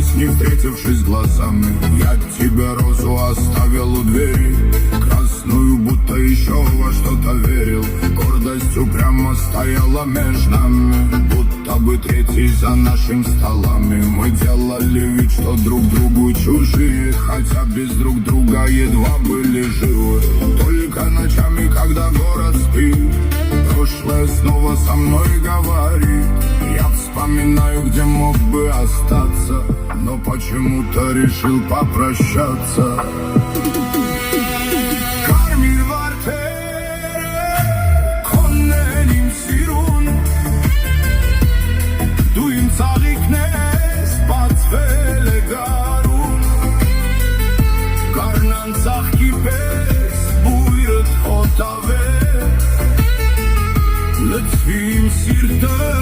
расстались, не встретившись глазами. Я тебе розу оставил у двери, красную, будто еще во что-то верил. Гордость упрямо стояла между нами, будто бы третий за нашими столами. Мы делали вид, что друг другу чужие, хотя без друг друга едва были живы. Только ночами, когда город спит, прошлое снова со мной говорит. Я вспоминаю, где мог бы остаться, но почему-то решил попрощаться. Լցվի իմ սիրտը